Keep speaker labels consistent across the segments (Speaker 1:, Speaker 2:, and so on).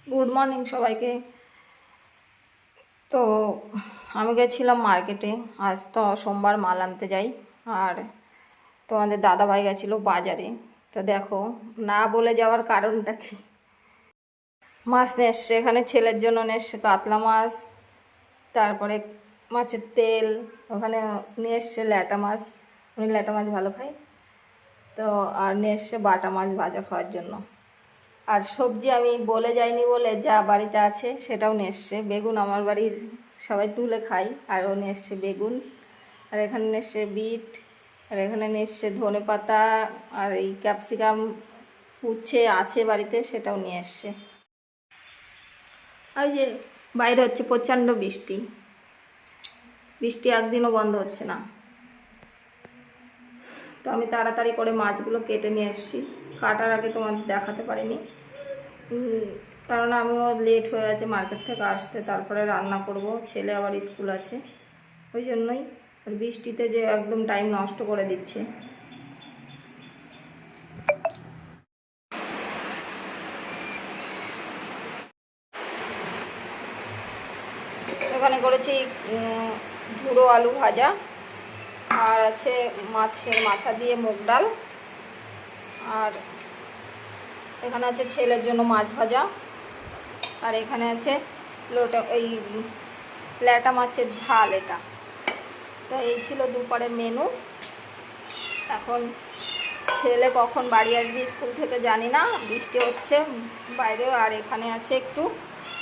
Speaker 1: Good morning সবাইকে। তো আমি গেছিলাম মার্কেটে, আজ তো সোমবার মাল আনতে যাই। আর তোমাদের দাদাভাই গেছিলো বাজারে। তো দেখো, না বলে যাওয়ার কারণটা কি, মাছ নিয়ে এসছে। এখানে ছেলের জন্য নিয়ে এসছে কাতলা মাছ, তারপরে মাছের তেল। ওখানে নিয়ে এসছে ল্যাটা মাছ, উনি ল্যাটা মাছ ভালো খাই। তো আর নিয়ে এসছে বাটা মাছ ভাজা খাওয়ার জন্য। আর সবজি আমি বলে যাইনি বলে যা বাড়িতে আছে সেটাও নিয়ে এসছে। বেগুন আমার বাড়ির সবাই তুলে খাই, আর ও নিয়ে এসছে বেগুন। আর এখানে নিয়ে এসছে বিট, আর এখানে নিয়ে এসছে ধনে পাতা, আর এই ক্যাপসিকাম উচ্ছে আছে বাড়িতে, সেটাও নিয়ে এসছে। আর যে বাইরে হচ্ছে প্রচণ্ড বৃষ্টি, বৃষ্টি একদিনও বন্ধ হচ্ছে না। তো আমি তাড়াতাড়ি করে মাছগুলো কেটে নিয়ে এসেছি। কাটার আগে তোমাদের দেখাতে পারিনি, কারণ আমিও লেট হয়ে আছে মার্কেট থেকে আসতে, তারপরে রান্না করব, ছেলে আবার স্কুল আছে, ওই জন্যই। আর বৃষ্টিতে যে একদম টাইম নষ্ট করে দিচ্ছে। এখানে করেছি ঝুড়ো আলু ভাজা, আর আছে মাছের মাথা দিয়ে মুগ ডাল, আর এখানে আছে ছেলের জন্য মাছ ভাজা, আর এখানে আছে এই ল্যাটা মাছের ঝাল। এটা তো এই ছিল দুপুরের মেনু। এখন ছেলে কখন বাড়ি আসবে স্কুল থেকে জানি না, বৃষ্টি হচ্ছে বাইরে। আর এখানে আছে একটু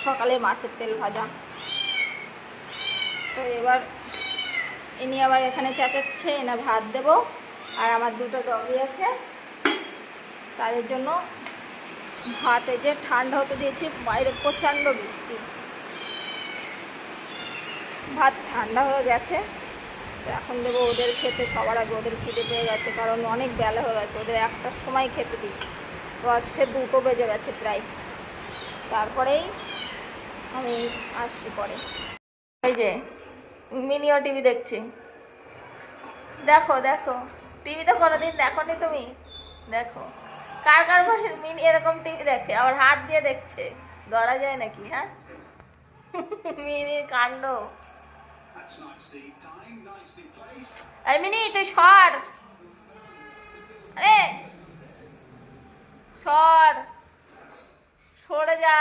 Speaker 1: সকালে মাছের তেল ভাজা। তো এবার ইনি আবার এখানে চেঁচাচ্ছে, এনা ভাত দেব। আর আমার দুটো ডগি আছে, তাদের জন্য ভাত এই যে ঠান্ডা হতে দিয়েছি, বাইরে প্রচণ্ড বৃষ্টি, ভাত ঠান্ডা হয়ে গেছে। তো এখন দেবো ওদের খেতে। সবার আগে ওদের খিদে পেয়ে গেছে, কারণ অনেক বেলা হয়ে গেছে, ওদের 1টার সময় খেতে দিই। তো আজকে 2টো বেজে গেছে প্রায়। তারপরেই আমি আসছি পরে। এই যে মিনিও টিভি দেখছি, দেখো দেখো। টিভি তো কোনোদিন দেখো নি তুমি, দেখো। কার কার বাড়ির মিনি এরকম টিভি দেখে, আবার হাত দিয়ে দেখছে, ধরা যায় নাকি? হ্যাঁ, মিনির কাণ্ড। এই মিনি তুই সর, আরে সর, সরে যা,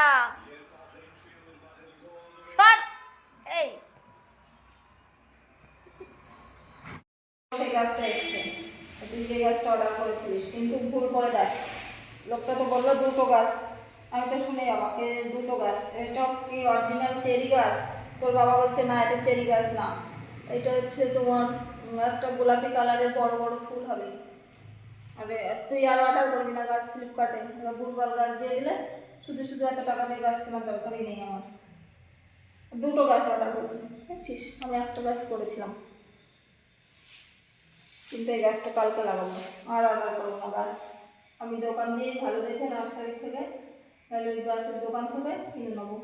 Speaker 1: সর। এই সেই গাছটা এসছে, তুই যে গাছটা অর্ডার করেছিলিস, কিন্তু ভুল করে দেখ। লোকটা তো বললো 2টো গাছ, আমি তো শুনে আমাকে 2টো গাছ। এটা কি অরিজিনাল চেরি গাছ? তোর বাবা বলছে না, এটা চেরি গাছ না, এটা হচ্ছে তোমার একটা গোলাপি কালারের বড় বড় ফুল হবে। আরে তুই আর অর্ডার করবি না গাছ ফ্লিপকার্টে, ভুলভাল গাছ দিয়ে দিলে। শুধু শুধু এত টাকা দিয়ে গাছ কেনার দরকারই নেই আমার। 2টো গাছ অর্ডার করেছি, দেখছিস? আমি একটা গাছ করেছিলাম, কিন্তু এই গাছটা কালকে লাগাবো। আর অর্ডার করবো না গাছ, আমি দোকান দিয়ে ভালো দেখে নার্সারি থেকে, তাহলে ওই গাছের দোকান থেকে কিনে নেবো।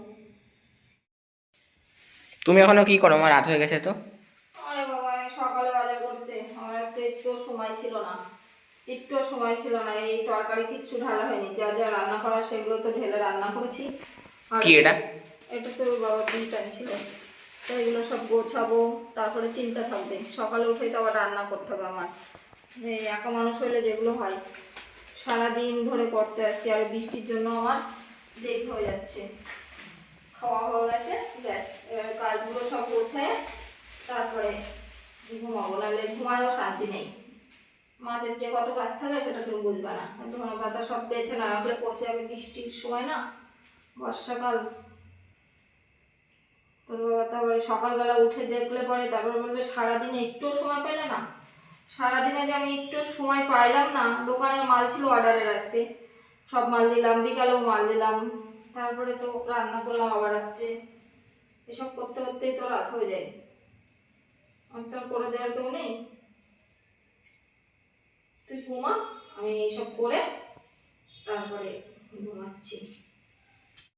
Speaker 2: তুমি এখনো কি করো? আমার রাত হয়ে গেছে তো।
Speaker 1: আরে বাবা, সকালে বাজার করছে, আমার আজকে একটু সময় ছিল না, একটু সময় ছিল না। এই তরকারি কিচ্ছু ঢালা হয়নি, যা যা রান্না করা সেগুলো তো ঢেলে রান্না করেছি। আর
Speaker 2: কি এটা?
Speaker 1: এটা তো বাবা দিন ছিল, তো এগুলো সব গোছাবো, তারপরে চিন্তা থাকবে। সকালে উঠেই তো আবার রান্না করতে হবে আমার, যে একা মানুষ হলে যেগুলো হয় সারাদিন ধরে করতে আসছি। আর বৃষ্টির জন্য আমার দেরি হয়ে যাচ্ছে। খাওয়া হয়ে গেছে, ব্যাস এবার কাজগুলো সব গোছায় তারপরে ঘুমাবো, নাহলে ঘুমায়ও শান্তি নেই। মাঝের যে কত কাজ থাকে সেটা তুমি বুঝবে না। ধনে পাতা সব পেয়েছে না রাখলে পচে যাবে, বৃষ্টির সময় না, বর্ষাকাল। তোর বাবা তো আবার সকালবেলা উঠে দেখলে পরে তারপরে বলবে সারাদিনে একটু সময় পেলে না। সারাদিনে যে আমি একটু সময় পাইলাম না, দোকানের মাল ছিল অর্ডারের আসতে, সব মাল দিলাম, বিকালেও মাল দিলাম, তারপরে তো রান্না করলাম আবার রাত্রে, এসব করতে করতেই তো রাত হয়ে যায়। আর তো করে দেওয়ার কেউ নেই। তুই ঘুমা, আমি এইসব করে তারপরে ঘুমাচ্ছি।